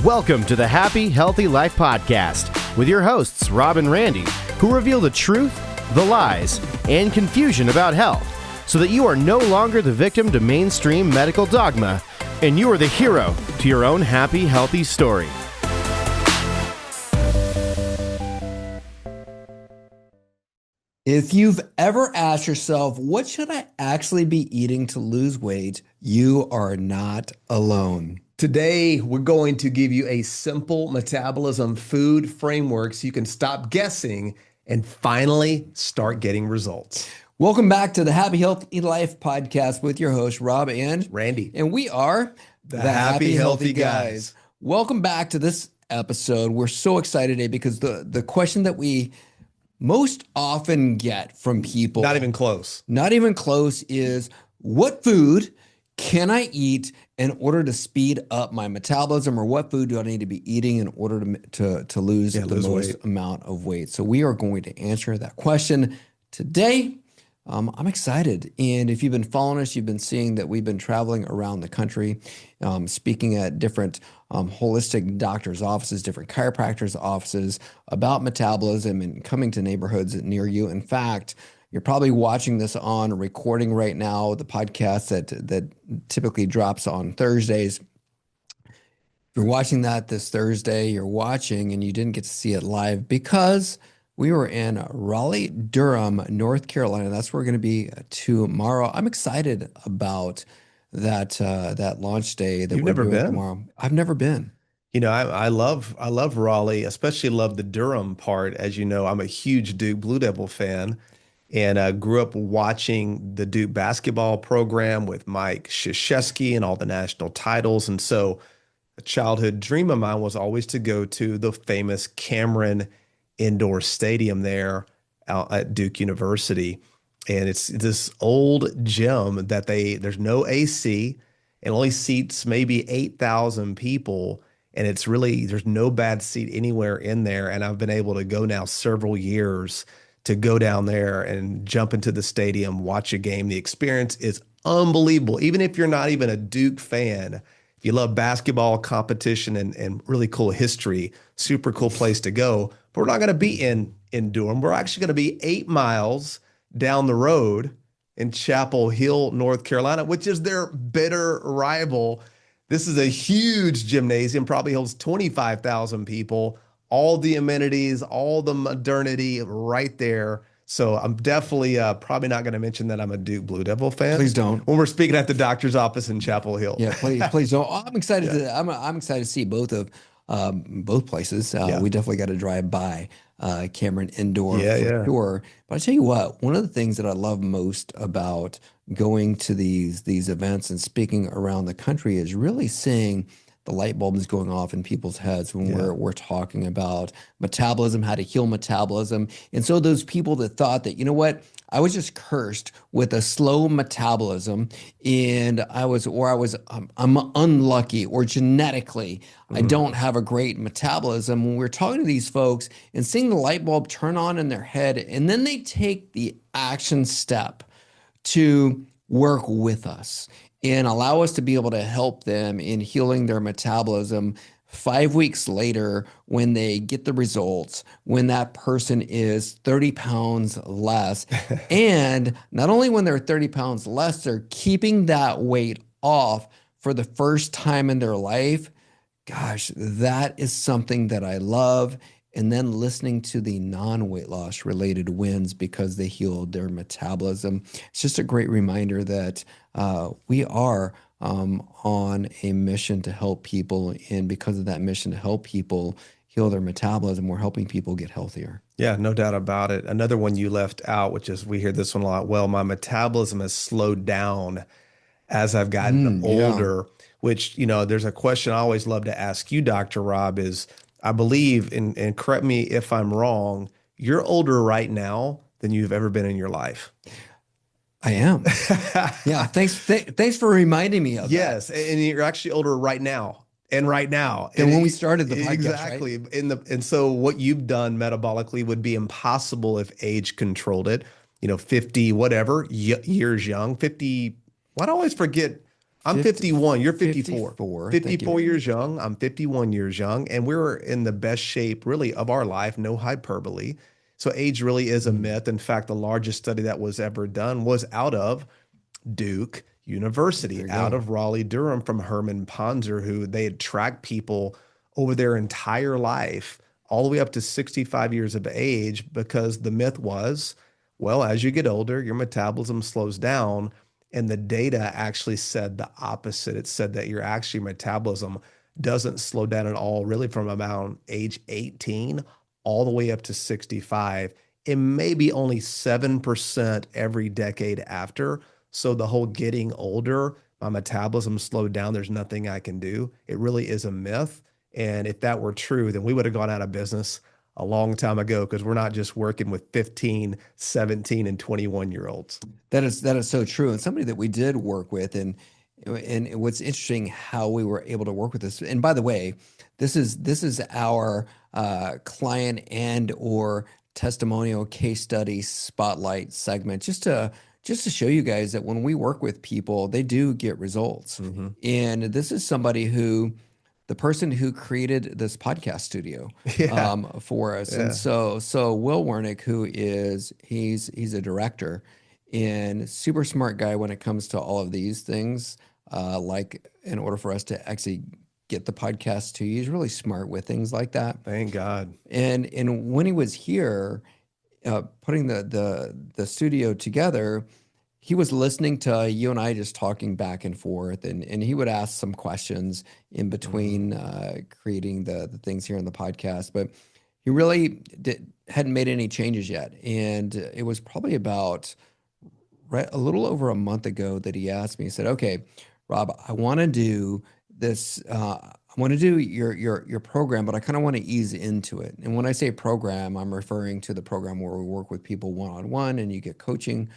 Welcome to the Happy, Healthy Life Podcast with your hosts, Rob and Randy, who reveal the truth, the lies, and confusion about health so that you are no longer the victim to mainstream medical dogma and you are the hero to your own happy, healthy story. If you've ever asked yourself, what should I actually be eating to lose weight? You are not alone. Today, we're going to give you a simple metabolism food framework so you can stop guessing and finally start getting results. Welcome back to the Happy Healthy Life Podcast with your host, Rob and Randy. And we are the Happy Healthy Guys. Welcome back to this episode. We're so excited today because the question that we most often get from people, Not even close, is what food can I eat in order to speed up my metabolism, or what food do I need to be eating in order to lose the most weight. Amount of weight? So we are going to answer that question today. I'm excited. And if you've been following us, you've been seeing that we've been traveling around the country, speaking at different holistic doctors' offices, different chiropractors' offices about metabolism and coming to neighborhoods near you. In fact, you're probably watching this on recording right now, the podcast that typically drops on Thursdays. If you're watching that this Thursday, you're watching and you didn't get to see it live because we were in Raleigh, Durham, North Carolina. That's where we're going to be tomorrow. I'm excited about that launch day that we're doing tomorrow. I've never been. You know, I love Raleigh, especially love the Durham part. As you know, I'm a huge Duke Blue Devil fan. And grew up watching the Duke basketball program with Mike Krzyzewski and all the national titles. And so a childhood dream of mine was always to go to the famous Cameron Indoor Stadium there out at Duke University. And it's this old gym that there's no AC and only seats maybe 8,000 people. And it's really, there's no bad seat anywhere in there. And I've been able to go now several years to go down there and jump into the stadium, watch a game. The experience is unbelievable. Even if you're not even a Duke fan, if you love basketball competition and really cool history, super cool place to go. But we're not going to be in Durham. We're actually going to be 8 miles down the road in Chapel Hill, North Carolina, which is their bitter rival. This is a huge gymnasium, probably holds 25,000 people. All the amenities, all the modernity right there. So I'm definitely probably not going to mention that I'm a Duke Blue Devil fan. Please don't. When we're speaking at the doctor's office in Chapel Hill. Yeah, please don't. I'm excited I'm excited to see both places. We definitely got to drive by Cameron Indoor for sure. But I tell you what, one of the things that I love most about going to these events and speaking around the country is really seeing the light bulbs going off in people's heads when we're talking about metabolism, how to heal metabolism. And so those people that thought that, you know what, I was just cursed with a slow metabolism and I'm unlucky, or genetically, I don't have a great metabolism. When we're talking to these folks and seeing the light bulb turn on in their head, and then they take the action step to work with us and allow us to be able to help them in healing their metabolism 5 weeks later when they get the results, when that person is 30 pounds less. And not only when they're 30 pounds less, they're keeping that weight off for the first time in their life. Gosh, that is something that I love. And then listening to the non-weight loss related wins because they healed their metabolism. It's just a great reminder that we are on a mission to help people. And because of that mission to help people heal their metabolism, we're helping people get healthier. Yeah, no doubt about it. Another one you left out, which is, we hear this one a lot. Well, my metabolism has slowed down as I've gotten older, which, you know, there's a question I always love to ask you, Dr. Rob, is, I believe, and correct me if I'm wrong, you're older right now than you've ever been in your life. I am. Yeah. Thanks for reminding me of that. Yes. And you're actually older right now. And when we started the podcast, exactly. Right? And so what you've done metabolically would be impossible if age controlled it. You know, 50, whatever, years young, 50. Why do I always forget I'm 51. You're 54. 54. 54 years young. I'm 51 years young. And we're in the best shape, really, of our life. No hyperbole. So age really is a myth. In fact, the largest study that was ever done was out of Duke University, out of Raleigh, Durham, from Herman Ponzer, who they had tracked people over their entire life, all the way up to 65 years of age, because the myth was, well, as you get older, your metabolism slows down. And the data actually said the opposite. It said that your metabolism doesn't slow down at all, really, from around age 18 all the way up to 65, and maybe only 7% every decade after. So the whole getting older, my metabolism slowed down, there's nothing I can do, it really is a myth. And if that were true, then we would have gone out of business a long time ago, because we're not just working with 15, 17, and 21-year-olds. That is so true. And somebody that we did work with, and what's interesting how we were able to work with this. And by the way, this is our client and or testimonial case study spotlight segment, just to show you guys that when we work with people, they do get results. And this is somebody who, the person who created this podcast studio for us. And so Will Wernick, who is, he's a director and super smart guy when it comes to all of these things. Like, in order for us to actually get the podcast to you, he's really smart with things like that. Thank God. And when he was here, putting the studio together, he was listening to you and I just talking back and forth, and he would ask some questions in between creating the things here on the podcast. But he really hadn't made any changes yet. And it was probably about a little over a month ago that he asked me, he said, okay, Rob, I want to do this. I want to do your program, but I kind of want to ease into it. And when I say program, I'm referring to the program where we work with people one-on-one and you get coaching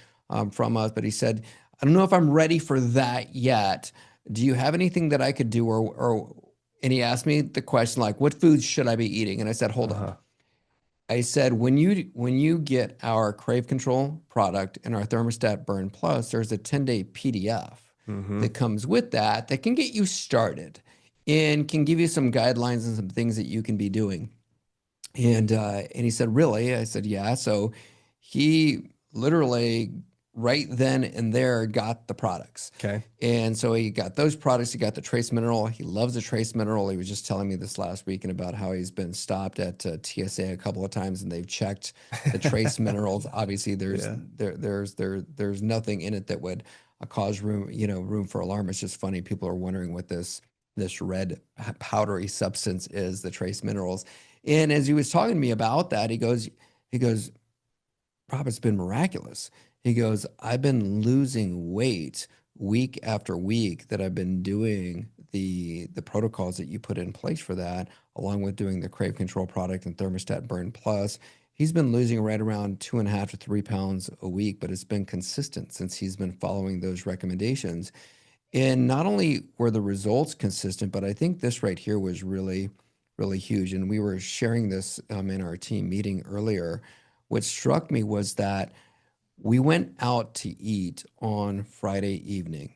from us. But he said, I don't know if I'm ready for that yet. Do you have anything that I could do? And he asked me the question, like, what foods should I be eating? And I said, hold on. I said, when you get our Crave Control product and our Thermostat Burn Plus, there's a 10-day PDF that comes with that can get you started and can give you some guidelines and some things that you can be doing. And he said, really? I said, yeah. So he literally right then and there got the products. Okay. And so he got those products. He got the trace mineral. He loves the trace mineral. He was just telling me this last weekend about how he's been stopped at TSA a couple of times and they've checked the trace minerals. Obviously there's nothing in it that would cause room for alarm. It's just funny. People are wondering what this red powdery substance is, the trace minerals. And as he was talking to me about that, he goes, Rob, it's been miraculous. He goes, I've been losing weight week after week that I've been doing the protocols that you put in place for that, along with doing the Crave Control product and Thermostat Burn Plus. He's been losing right around 2.5 to 3 pounds a week, but it's been consistent since he's been following those recommendations. And not only were the results consistent, but I think this right here was really, really huge. And we were sharing this in our team meeting earlier. What struck me was that we went out to eat on Friday evening,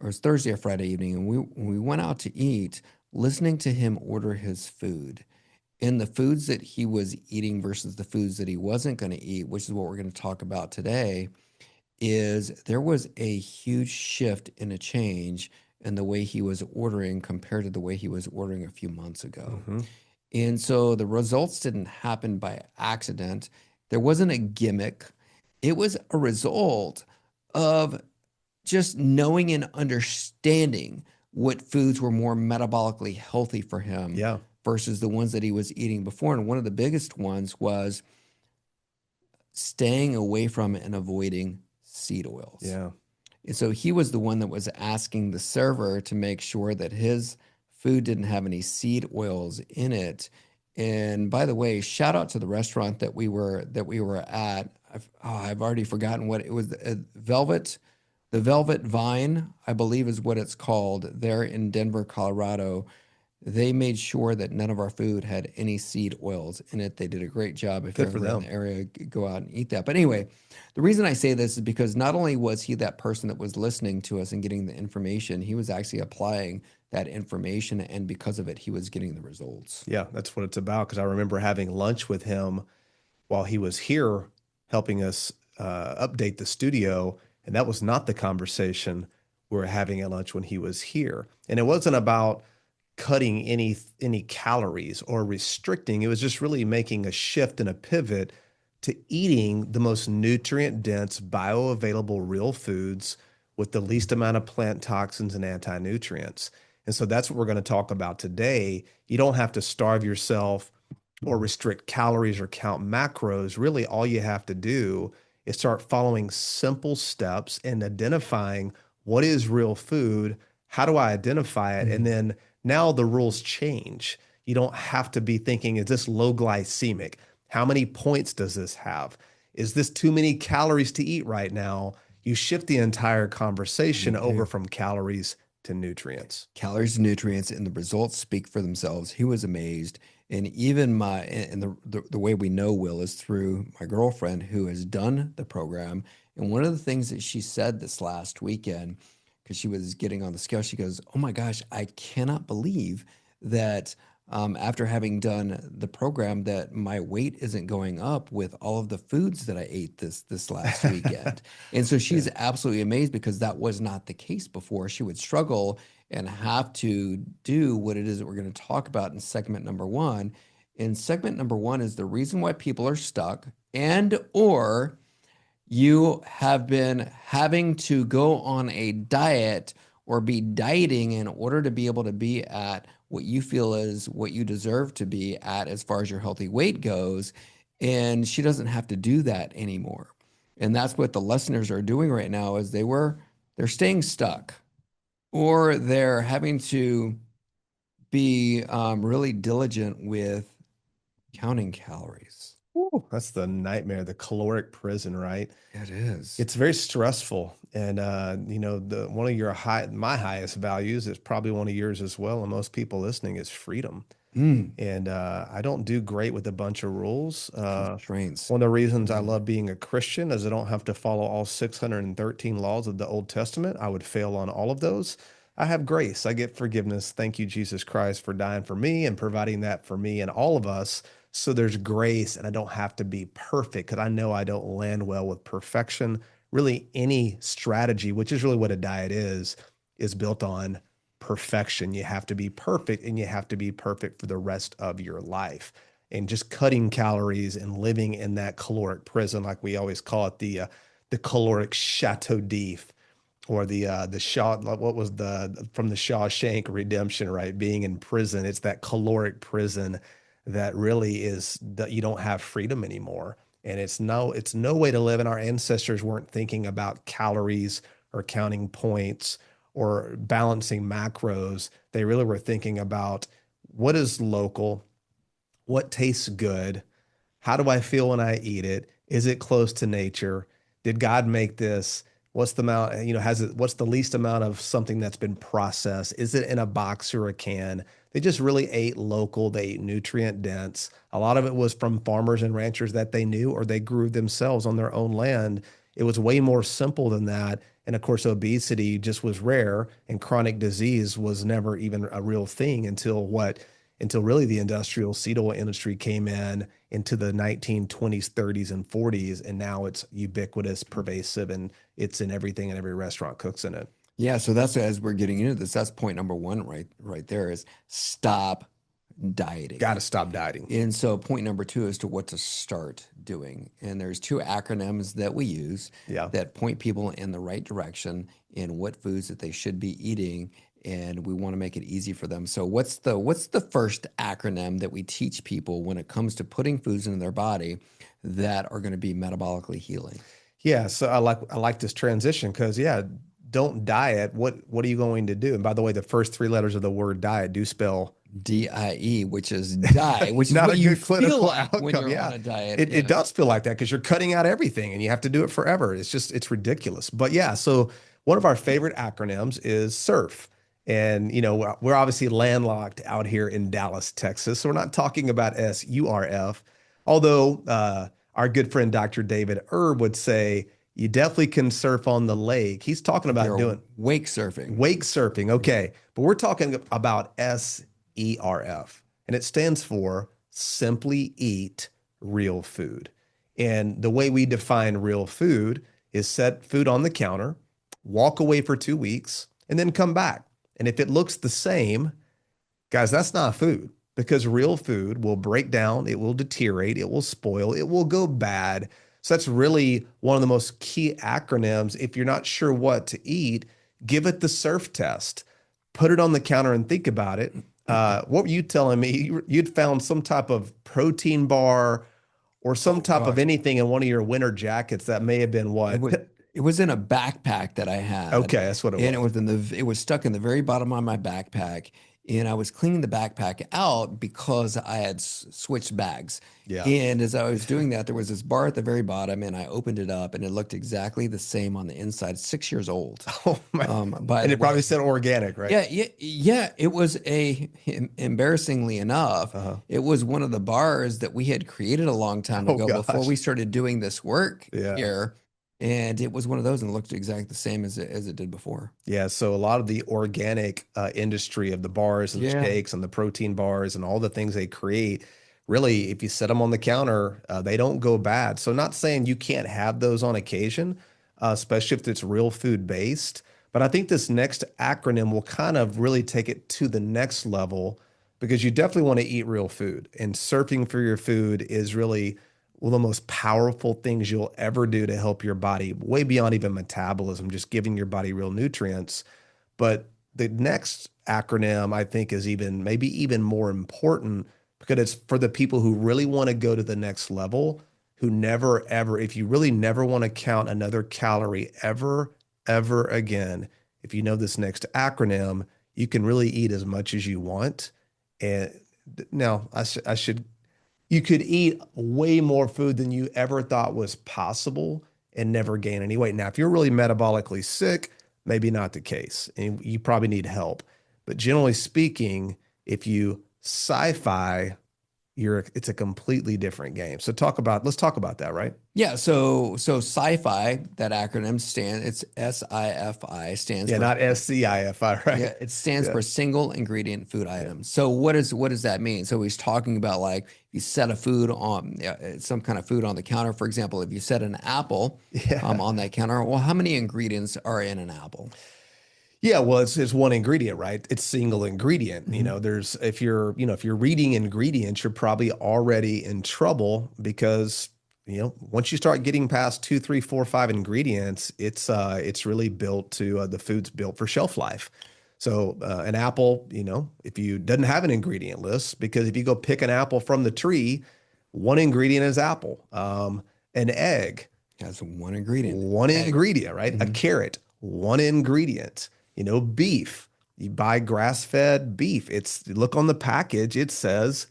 or it was Thursday or Friday evening, and we went out to eat, listening to him order his food. And the foods that he was eating versus the foods that he wasn't going to eat, which is what we're going to talk about today, is there was a huge shift and a change in the way he was ordering compared to the way he was ordering a few months ago. And so the results didn't happen by accident. There wasn't a gimmick. It was a result of just knowing and understanding what foods were more metabolically healthy for him versus the ones that he was eating before. And one of the biggest ones was staying away from and avoiding seed oils. Yeah. And so he was the one that was asking the server to make sure that his food didn't have any seed oils in it. And by the way, shout out to the restaurant that we were at. I've already forgotten what it was. The Velvet Vine, I believe, is what it's called, there in Denver, Colorado. they made sure that none of our food had any seed oils in it. They did a great job. If you're Good for ever in them. the area, go out and eat that. But anyway, the reason I say this is because not only was he that person that was listening to us and getting the information, he was actually applying that information. And because of it, he was getting the results. Yeah, that's what it's about. Because I remember having lunch with him while he was here helping us update the studio. And that was not the conversation we were having at lunch when he was here. And it wasn't about cutting any calories or restricting. It was just really making a shift and a pivot to eating the most nutrient dense, bioavailable real foods with the least amount of plant toxins and anti-nutrients. And so that's what we're going to talk about today. You don't have to starve yourself or restrict calories or count macros. Really, all you have to do is start following simple steps and identifying what is real food, how do I identify it, and then now the rules change. You don't have to be thinking, is this low glycemic? How many points does this have? Is this too many calories to eat right now? You shift the entire conversation over from calories to nutrients. Calories to nutrients, and the results speak for themselves. He was amazed. And even the way we know Will is through my girlfriend who has done the program. And one of the things that she said this last weekend, because she was getting on the scale, she goes, "Oh my gosh, I cannot believe that after having done the program that my weight isn't going up with all of the foods that I ate this last weekend." And so she's absolutely amazed because that was not the case before. She would struggle and have to do what it is that we're going to talk about in segment number one. And segment number one is the reason why people are stuck, and or you have been having to go on a diet or be dieting in order to be able to be at what you feel is what you deserve to be at as far as your healthy weight goes. And she doesn't have to do that anymore. And that's what the listeners are doing right now is they're staying stuck, or they're having to be really diligent with counting calories. Ooh, that's the nightmare, the caloric prison, right? It is. It's very stressful. And one of my highest values is probably one of yours as well, and most people listening, is freedom. And I don't do great with a bunch of rules. Trains. One of the reasons I love being a Christian is I don't have to follow all 613 laws of the Old Testament. I would fail on all of those. I have grace. I get forgiveness. Thank you, Jesus Christ, for dying for me and providing that for me and all of us. So there's grace, and I don't have to be perfect because I know I don't land well with perfection. Really, any strategy, which is really what a diet is built on perfection. You have to be perfect, and you have to be perfect for the rest of your life. And just cutting calories and living in that caloric prison, like we always call it, the caloric chateau d'if, or the Shaw, what was from the Shawshank Redemption, right? Being in prison, it's that caloric prison that really is that you don't have freedom anymore. And it's no way to live. And our ancestors weren't thinking about calories or counting points or balancing macros. They really were thinking about what is local, what tastes good, how do I feel when I eat it? Is it close to nature? Did God make this? What's the amount, what's the least amount of something that's been processed? Is it in a box or a can? They just really ate local. They ate nutrient dense. A lot of it was from farmers and ranchers that they knew, or they grew themselves on their own land. It was way more simple than that. And of course, obesity just was rare, and chronic disease was never even a real thing until really the industrial seed oil industry came in into the 1920s, 30s, and 40s. And now it's ubiquitous, pervasive, and it's in everything, and every restaurant cooks in it. Yeah, so that's, as we're getting into this, that's point number one right there, is stop dieting. Got to stop dieting. And so point number two is to what to start doing. And there's two acronyms that we use that point people in the right direction in what foods that they should be eating, and we want to make it easy for them. So what's the first acronym that we teach people when it comes to putting foods into their body that are going to be metabolically healing? Yeah, so I like this transition because don't diet. What are you going to do? And by the way, the first three letters of the word diet do spell DIE, which is die, which is not what a you good feel clinical like outcome. when you're on a diet. It does feel like that because you're cutting out everything and you have to do it forever. It's ridiculous. But yeah, so one of our favorite acronyms is SURF. And, we're obviously landlocked out here in Dallas, Texas. So we're not talking about SURF, although our good friend Dr. David Erb would say you definitely can surf on the lake. He's talking about doing wake surfing. Wake surfing. Okay. But we're talking about SERF, and it stands for Simply Eat Real Food. And the way we define real food is set food on the counter, walk away for 2 weeks, and then come back. And if it looks the same, guys, that's not food, because real food will break down, it will deteriorate, it will spoil, it will go bad. So that's really one of the most key acronyms. If you're not sure what to eat, give it the surf test. Put it on the counter and think about it. What were you telling me? You'd found some type of protein bar or some type of anything in one of your winter jackets that may have been what? It was in a backpack that I had. Okay, that's what it was. And it was stuck in the very bottom of my backpack. And I was cleaning the backpack out because I had switched bags. Yeah. And as I was doing that, there was this bar at the very bottom, and I opened it up, and it looked exactly the same on the inside. 6 years old. Oh my! And it probably said organic, right? Yeah. It was embarrassingly enough, it was one of the bars that we had created a long time ago before we started doing this work here. And it was one of those, and it looked exactly the same as it did before. Yeah, so a lot of the organic industry of the bars and the shakes and the protein bars and all the things they create, really, if you set them on the counter, they don't go bad. So not saying you can't have those on occasion, especially if it's real food based. But I think this next acronym will kind of really take it to the next level, because you definitely want to eat real food. And surfing for your food is really one of the most powerful things you'll ever do to help your body, way beyond even metabolism, just giving your body real nutrients. But the next acronym, I think, is maybe even more important, because it's for the people who really want to go to the next level, who never, ever, if you really never want to count another calorie ever, ever again, if you know this next acronym, you can really eat as much as you want. And now you could eat way more food than you ever thought was possible and never gain any weight. Now, if you're really metabolically sick, maybe not the case, and you probably need help. But generally speaking, if you sci-fi, it's a completely different game. So let's talk about that, right? Yeah. So sci-fi, that acronym it's SIFI stands for. Yeah, not SCIFI, right? Yeah, it stands for single ingredient food items. So what does that mean? So he's talking about, like, you set a food on some kind of food on the counter. For example, if you set an apple on that counter, well, how many ingredients are in an apple? Yeah, well, it's one ingredient, right? It's single ingredient. Mm-hmm. If you're reading ingredients, you're probably already in trouble, because once you start getting past 2, 3, 4, 5 ingredients, it's really built to the food's built for shelf life. So an apple, if you doesn't have an ingredient list, because if you go pick an apple from the tree, one ingredient is apple. An egg, that's one ingredient. One ingredient, right? Mm-hmm. A carrot, one ingredient. Beef. You buy grass-fed beef. Look on the package, it says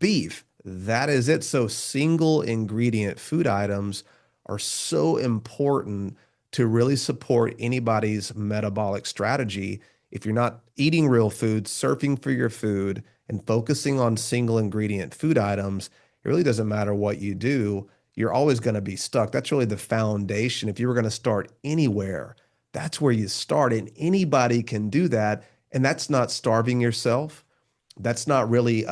beef. That is it. So single ingredient food items are so important to really support anybody's metabolic strategy. If you're not eating real food, surfing for your food, and focusing on single ingredient food items, it really doesn't matter what you do. You're always going to be stuck. That's really the foundation. If you were going to start anywhere, that's where you start, and anybody can do that. And that's not starving yourself. That's not really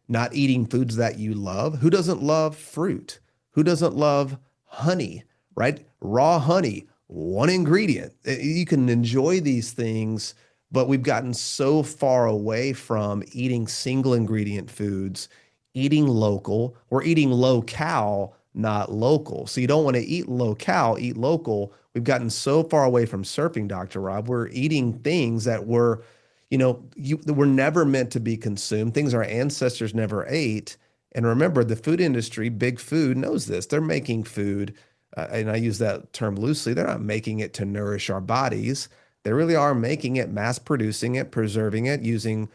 not eating foods that you love. Who doesn't love fruit? Who doesn't love honey, right? Raw honey, one ingredient. You can enjoy these things, but we've gotten so far away from eating single ingredient foods, eating local. We're eating low-cal, not local. So you don't want to eat low-cal, eat local. We've gotten so far away from surfing, Dr. Rob. We're eating things that were never meant to be consumed, things our ancestors never ate. And remember, the food industry, big food, knows this. They're making food, and I use that term loosely. They're not making it to nourish our bodies. They really are making it, mass producing it, preserving it, using,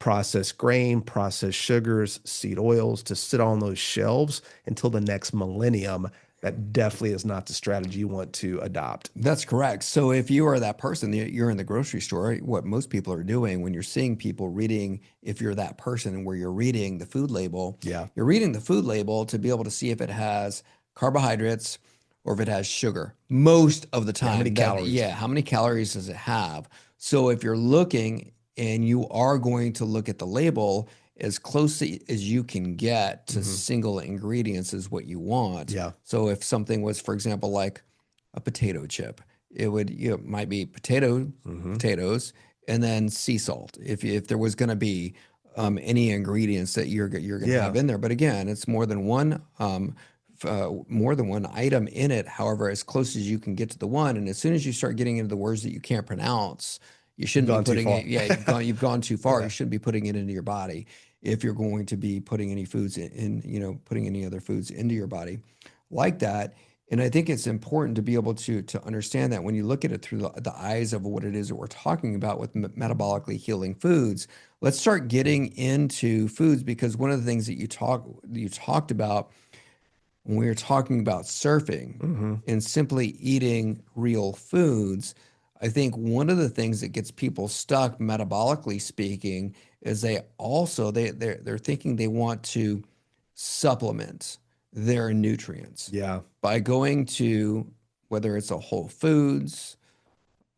processed grain, processed sugars, seed oils to sit on those shelves until the next millennium. that definitely is not the strategy you want to adopt. That's correct. So if you are that person, you're in the grocery store, what most people are doing when you're seeing people reading, if you're that person where you're reading the food label, you're reading the food label to be able to see if it has carbohydrates or if it has sugar. Most of the time. How many calories? How many calories does it have? So if you're looking and you are going to look at the label, as close as you can get to single ingredients is what you want. Yeah. So if something was, for example, like a potato chip, it might be potatoes, and then sea salt. If there was going to be any ingredients that you're going to have in there, but again, it's more than one item in it. However, as close as you can get to the one, and as soon as you start getting into the words that you can't pronounce, you shouldn't be putting it. Yeah, you've gone too far. You shouldn't be putting it into your body if you're going to be putting any foods putting any other foods into your body like that. And I think it's important to be able to understand that when you look at it through the eyes of what it is that we're talking about with metabolically healing foods. Let's start getting into foods, because one of the things that you talked about when we were talking about surfing and simply eating real foods, I think one of the things that gets people stuck, metabolically speaking, is they're thinking they want to supplement their nutrients. Yeah. By going to, whether it's a Whole Foods,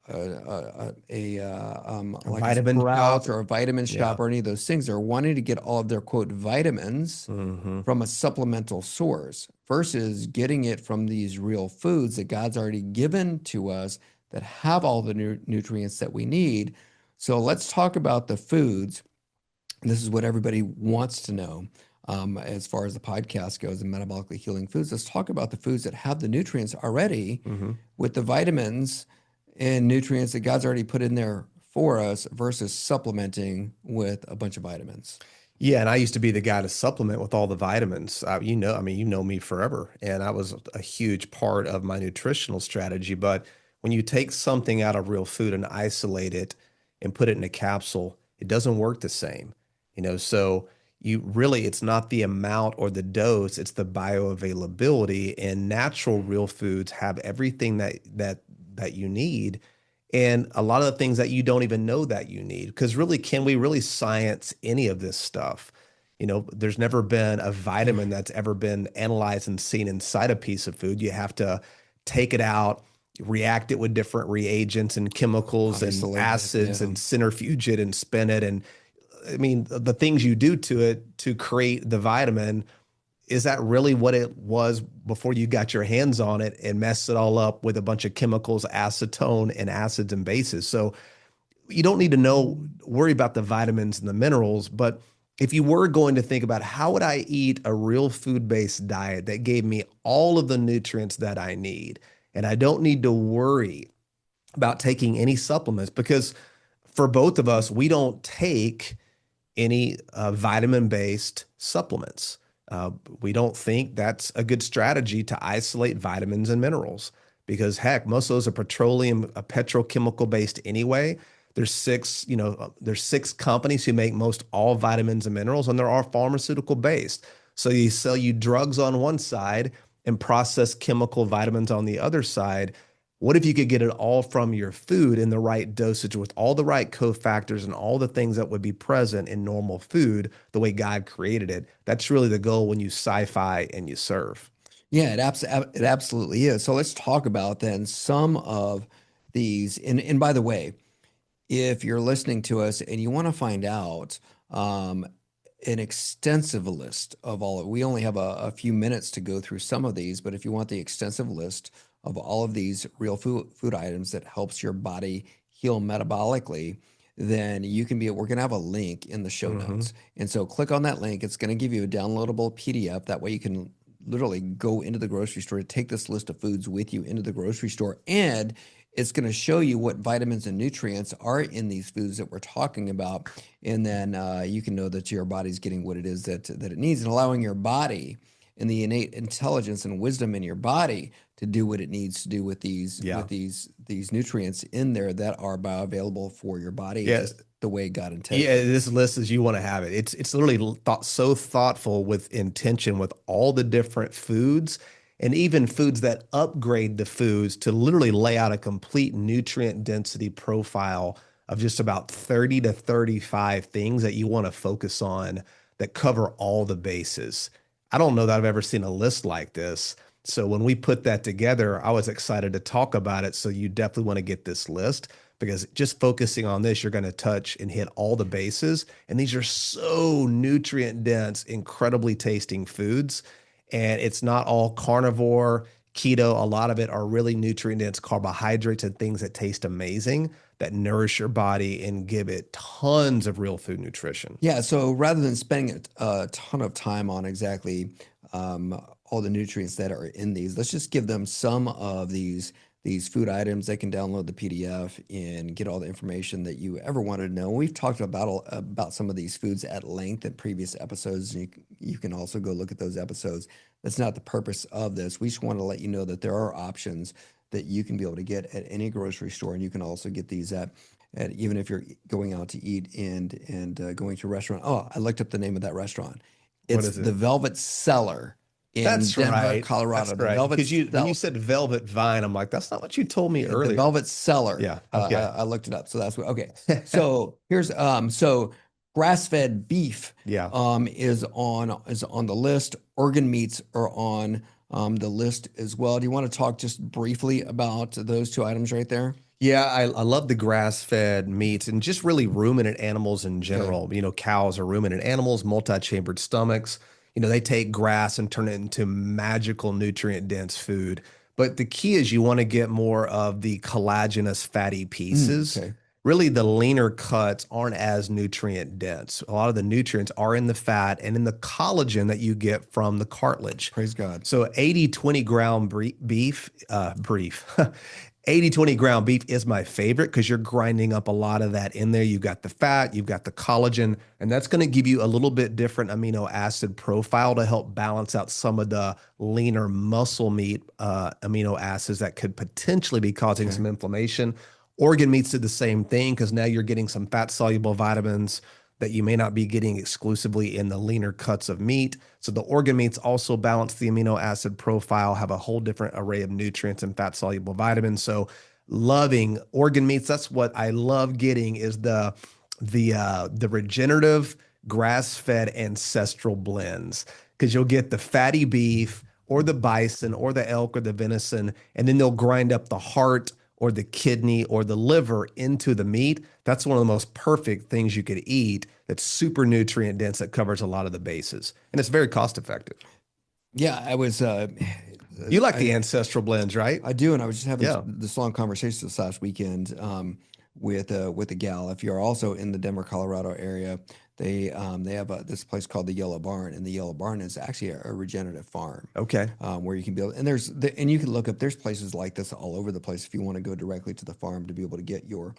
like vitamin a Sprouts shop. or a vitamin shop or any of those things, they're wanting to get all of their quote vitamins from a supplemental source versus getting it from these real foods that God's already given to us that have all the nutrients that we need. So let's talk about the foods. This is what everybody wants to know as far as the podcast goes and metabolically healing foods. Let's talk about the foods that have the nutrients already with the vitamins and nutrients that God's already put in there for us versus supplementing with a bunch of vitamins. Yeah, and I used to be the guy to supplement with all the vitamins. You know me forever, and that was a huge part of my nutritional strategy. But when you take something out of real food and isolate it and put it in a capsule, it doesn't work the same. So it's not the amount or the dose, it's the bioavailability, and natural real foods have everything that you need. And a lot of the things that you don't even know that you need, because really, can we really science any of this stuff? There's never been a vitamin that's ever been analyzed and seen inside a piece of food. You have to take it out, react it with different reagents and chemicals and acids and centrifuge it and spin it. And I mean, the things you do to it to create the vitamin, is that really what it was before you got your hands on it and messed it all up with a bunch of chemicals, acetone and acids and bases? So you don't need to worry about the vitamins and the minerals, but if you were going to think about how would I eat a real food-based diet that gave me all of the nutrients that I need, and I don't need to worry about taking any supplements, because for both of us, we don't take any vitamin-based supplements. We don't think that's a good strategy to isolate vitamins and minerals, because heck, most of those are petrochemical based anyway. There's six companies who make most all vitamins and minerals, and they're all pharmaceutical based. So you sell you drugs on one side and process chemical vitamins on the other side. What if you could get it all from your food in the right dosage with all the right cofactors and all the things that would be present in normal food the way God created it? That's really the goal when you sci-fi and you serve. Yeah, it absolutely is. So let's talk about then some of these. And by the way, if you're listening to us and you want to find out an extensive list of all, we only have a few minutes to go through some of these, but if you want the extensive list of all of these real food items that helps your body heal metabolically, then we're going to have a link in the show notes. And so click on that link. It's going to give you a downloadable PDF. That way you can literally go into the grocery store, take this list of foods with you into the grocery store, and it's going to show you what vitamins and nutrients are in these foods that we're talking about. And then you can know that your body's getting what it is that it needs, and allowing your body and the innate intelligence and wisdom in your body to do what it needs to do with these nutrients in there that are bioavailable for your body, just the way God intended. Yeah, this list is you want to have it. It's literally so thoughtful with intention with all the different foods and even foods that upgrade the foods to literally lay out a complete nutrient density profile of just about 30 to 35 things that you want to focus on that cover all the bases. I don't know that I've ever seen a list like this. So when we put that together, I was excited to talk about it. So you definitely want to get this list, because just focusing on this, you're going to touch and hit all the bases. And these are so nutrient dense, incredibly tasting foods. And it's not all carnivore, keto. A lot of it are really nutrient dense carbohydrates and things that taste amazing, that nourish your body and give it tons of real food nutrition. Yeah. So rather than spending a ton of time on exactly all the nutrients that are in these, let's just give them some of these food items. They can download the PDF and get all the information that you ever wanted to know. We've talked about some of these foods at length in previous episodes, and you can also go look at those episodes. That's not the purpose of this. We just want to let you know that there are options that you can be able to get at any grocery store, and you can also get these at even if you're going out to eat and going to a restaurant. Oh, I looked up the name of that restaurant. What It's is it? the Velvet Cellar in That's Denver, right. Colorado. That's right. Because when you said velvet vine, I'm like, that's not what you told me earlier. The Velvet Cellar. Yeah. Okay. I looked it up. So that's what, okay. So here's, so grass-fed beef Yeah. is on the list. Organ meats are on the list as well. Do you want to talk just briefly about those two items right there? Yeah, I love the grass-fed meats and just really ruminant animals in general. Okay. You know, cows are ruminant animals, multi-chambered stomachs. You know, they take grass and turn it into magical nutrient-dense food. But the key is you want to get more of the collagenous fatty pieces. Okay. Really, the leaner cuts aren't as nutrient dense. A lot of the nutrients are in the fat and in the collagen that you get from the cartilage. Praise God. So 80-20 ground beef, 80-20 ground beef is my favorite because you're grinding up a lot of that in there. You've got the fat, you've got the collagen, and that's going to give you a little bit different amino acid profile to help balance out some of the leaner muscle meat amino acids that could potentially be causing some inflammation. Organ meats did the same thing because now you're getting some fat-soluble vitamins that you may not be getting exclusively in the leaner cuts of meat. So the organ meats also balance the amino acid profile, have a whole different array of nutrients and fat-soluble vitamins. So loving organ meats, that's what I love getting, is the regenerative grass-fed ancestral blends, because you'll get the fatty beef or the bison or the elk or the venison, and then they'll grind up the heart or the kidney or the liver into the meat. That's one of the most perfect things you could eat that's super nutrient dense, that covers a lot of the bases. And it's very cost effective. Yeah, I was. You like the ancestral blends, right? I do, and I was just having this long conversation this last weekend with a gal. If you're also in the Denver, Colorado area, they have this place called the Yellow Barn, and the Yellow Barn is actually a regenerative farm. Okay. Where you can build, and and you can look up. There's places like this all over the place if you want to go directly to the farm to be able to get your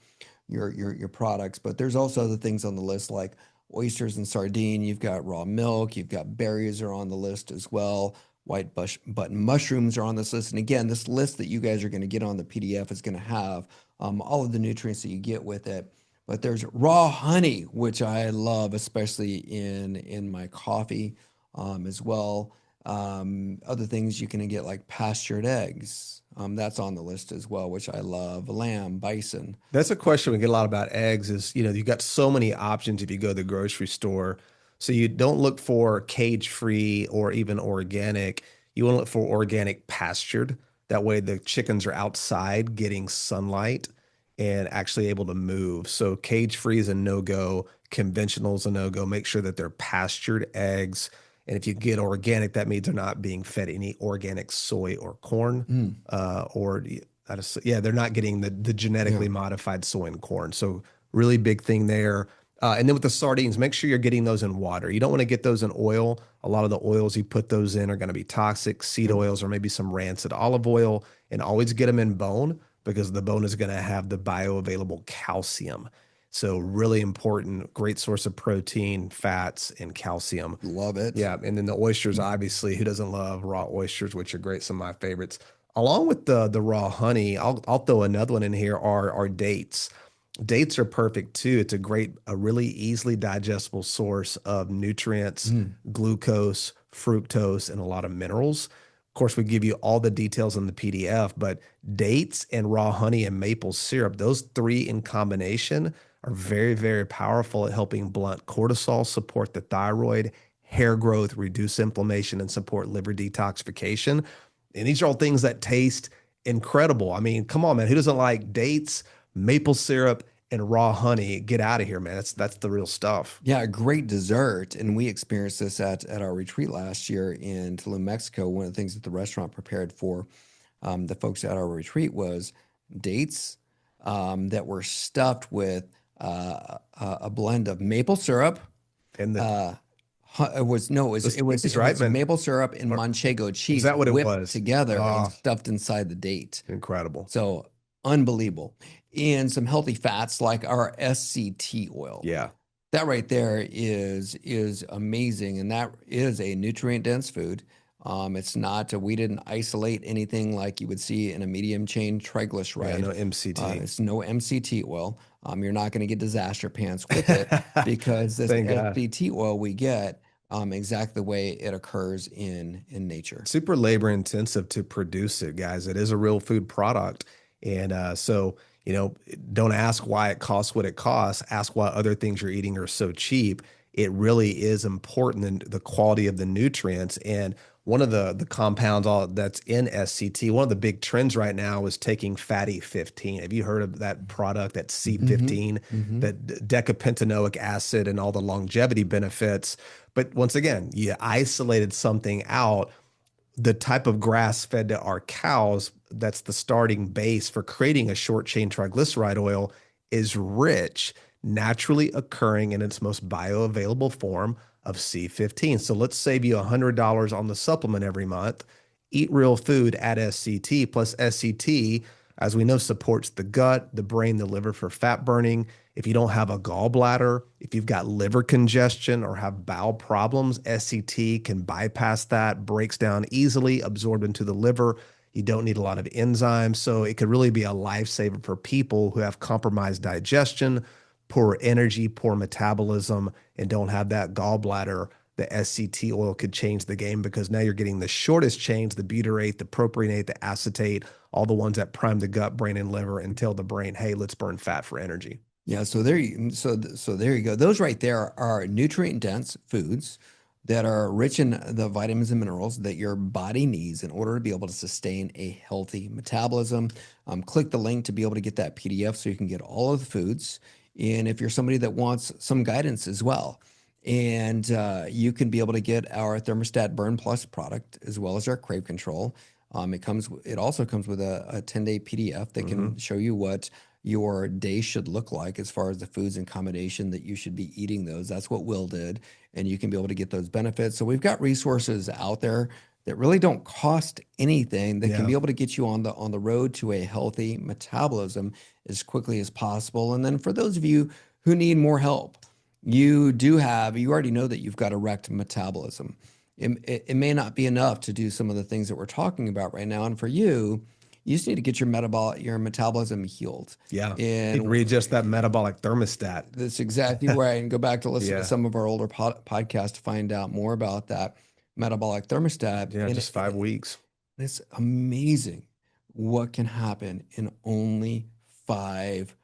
products. But there's also other things on the list like oysters and sardine. You've got raw milk. You've got berries are on the list as well. White button mushrooms are on this list. And again, this list that you guys are going to get on the PDF is going to have all of the nutrients that you get with it. But there's raw honey, which I love, especially in my coffee as well. Other things you can get like pastured eggs. That's on the list as well, which I love. Lamb, bison. That's a question we get a lot about eggs is, you know, you've got so many options if you go to the grocery store. So you don't look for cage-free or even organic. You want to look for organic pastured. That way the chickens are outside getting sunlight and actually able to move. So cage-free is a no-go. Conventional is a no-go. Make sure that they're pastured eggs. And if you get organic, that means they're not being fed any organic soy or corn, they're not getting the genetically modified soy and corn. So really big thing there. And then with the sardines, make sure you're getting those in water. You don't want to get those in oil. A lot of the oils you put those in are going to be toxic, seed oils or maybe some rancid olive oil, and always get them in bone because the bone is going to have the bioavailable calcium. So really important, great source of protein, fats, and calcium. Love it. Yeah, and then the oysters, obviously, who doesn't love raw oysters, which are great, some of my favorites. Along with the raw honey, I'll throw another one in here, are dates. Dates are perfect too. It's a really easily digestible source of nutrients, glucose, fructose, and a lot of minerals. Of course, we give you all the details in the PDF, but dates and raw honey and maple syrup, those three in combination are very, very powerful at helping blunt cortisol, support the thyroid, hair growth, reduce inflammation, and support liver detoxification. And these are all things that taste incredible. I mean, come on, man. Who doesn't like dates, maple syrup, and raw honey? Get out of here, man. That's the real stuff. Yeah, a great dessert. And we experienced this at our retreat last year in Tulum, Mexico. One of the things that the restaurant prepared for the folks at our retreat was dates that were stuffed with a blend of maple syrup. And the It was maple syrup and manchego cheese. Is that what it whipped was? together and stuffed inside the date. Incredible. So unbelievable. And some healthy fats like our SCT oil. Yeah. That right there is amazing, and that is a nutrient dense food. It's not we didn't isolate anything like you would see in a medium chain triglyceride. Yeah, no MCT. It's no MCT oil. You're not going to get disaster pants with it because this SCT oil we get exactly the way it occurs in nature. Super labor intensive to produce it, guys. It is a real food product, and so. Don't ask why it costs what it costs. Ask why other things you're eating are so cheap. It really is important in the quality of the nutrients. And one of the compounds that's in SCT, one of the big trends right now is taking fatty 15. Have you heard of that product, that C15, that decapentanoic acid and all the longevity benefits? But once again, you isolated something out. The type of grass fed to our cows, that's the starting base for creating a short chain triglyceride oil, is rich, naturally occurring in its most bioavailable form of C15. So let's save you $100 on the supplement every month. Eat real food, add SCT, plus SCT, as we know, supports the gut, the brain, the liver for fat burning. If you don't have a gallbladder, if you've got liver congestion or have bowel problems, SCT can bypass that, breaks down easily, absorbed into the liver. You don't need a lot of enzymes. So it could really be a lifesaver for people who have compromised digestion, poor energy, poor metabolism, and don't have that gallbladder. The SCT oil could change the game because now you're getting the shortest chains, the butyrate, the propionate, the acetate, all the ones that prime the gut, brain, and liver and tell the brain, hey, let's burn fat for energy. Yeah, so there you go. Those right there are nutrient-dense foods that are rich in the vitamins and minerals that your body needs in order to be able to sustain a healthy metabolism. Click the link to be able to get that PDF so you can get all of the foods. And if you're somebody that wants some guidance as well, and you can be able to get our Thermostat Burn Plus product as well as our Crave Control. It also comes with a 10-day PDF that can show you what your day should look like as far as the foods and combination that you should be eating those. That's what Will did, and you can be able to get those benefits. So we've got resources out there that really don't cost anything that can be able to get you on the road to a healthy metabolism as quickly as possible. And then for those of you who need more help, you already know that you've got a wrecked metabolism. It may not be enough to do some of the things that we're talking about right now. And for you just need to get your metabolism healed. Yeah, and readjust that metabolic thermostat. That's exactly right. And go back to listen to some of our older podcasts to find out more about that metabolic thermostat. Yeah, just 5 weeks. It's amazing what can happen in only 5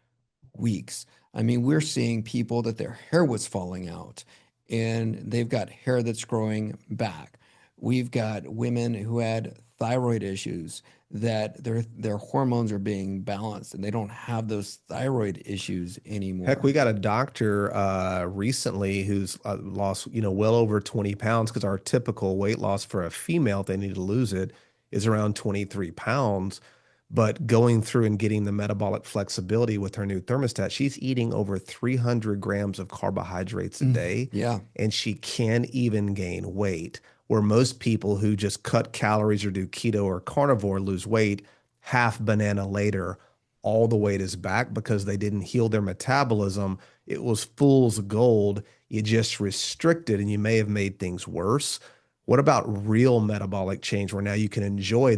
weeks. I mean, we're seeing people that their hair was falling out and they've got hair that's growing back. We've got women who had thyroid issues that their hormones are being balanced and they don't have those thyroid issues anymore. Heck, we got a doctor recently who's lost, well over 20 pounds because our typical weight loss for a female, if they need to lose it, is around 23 pounds. But going through and getting the metabolic flexibility with her new thermostat, she's eating over 300 grams of carbohydrates a day. Yeah. And she can even gain weight, where most people who just cut calories or do keto or carnivore lose weight, half banana later, all the weight is back because they didn't heal their metabolism. It was fool's gold. You just restricted and you may have made things worse. What about real metabolic change where now you can enjoy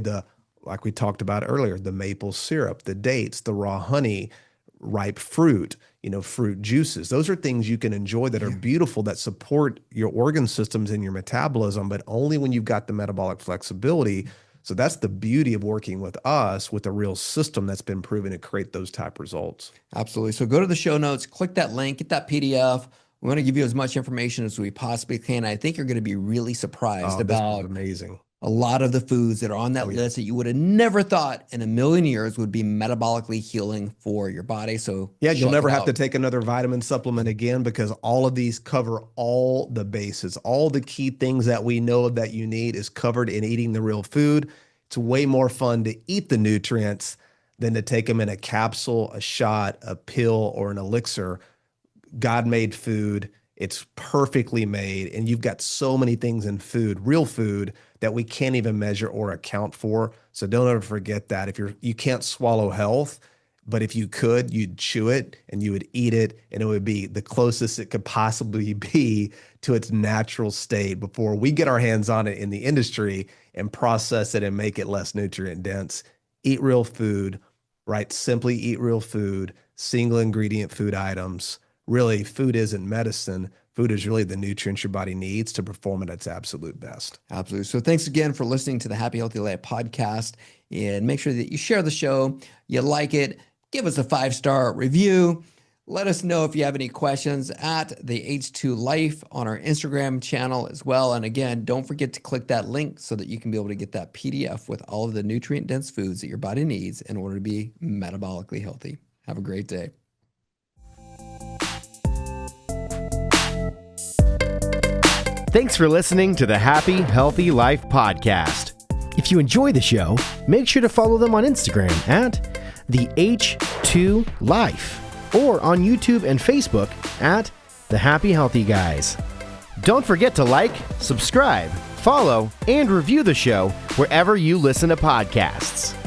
like we talked about earlier, the maple syrup, the dates, the raw honey, ripe fruit, fruit juices. Those are things you can enjoy that are beautiful, that support your organ systems and your metabolism, but only when you've got the metabolic flexibility. So that's the beauty of working with us, with a real system that's been proven to create those type results. Absolutely. So go to the show notes, click that link, get that PDF. We want to give you as much information as we possibly can. I think you're going to be really surprised about amazing. A lot of the foods that are on that list that you would have never thought in a million years would be metabolically healing for your body. So you'll never have to take another vitamin supplement again, because all of these cover all the bases. All the key things that we know that you need is covered in eating the real food. It's way more fun to eat the nutrients than to take them in a capsule, a shot, a pill, or an elixir. God-made food. It's perfectly made, and you've got so many things in food, real food, that we can't even measure or account for. So don't ever forget that. You can't swallow health, but if you could, you'd chew it and you would eat it, and it would be the closest it could possibly be to its natural state before we get our hands on it in the industry and process it and make it less nutrient dense. Eat real food, right? Simply eat real food, single ingredient food items. Really, food isn't medicine. Food is really the nutrients your body needs to perform at its absolute best. Absolutely. So thanks again for listening to the Happy Healthy Life podcast, and make sure that you share the show, you like it, give us a 5-star review. Let us know if you have any questions at the H2 Life on our Instagram channel as well. And again, don't forget to click that link so that you can be able to get that PDF with all of the nutrient dense foods that your body needs in order to be metabolically healthy. Have a great day. Thanks for listening to the Happy Healthy Life podcast. If you enjoy the show, make sure to follow them on Instagram at the H2 Life or on YouTube and Facebook at the Happy Healthy Guys. Don't forget to like, subscribe, follow, and review the show wherever you listen to podcasts.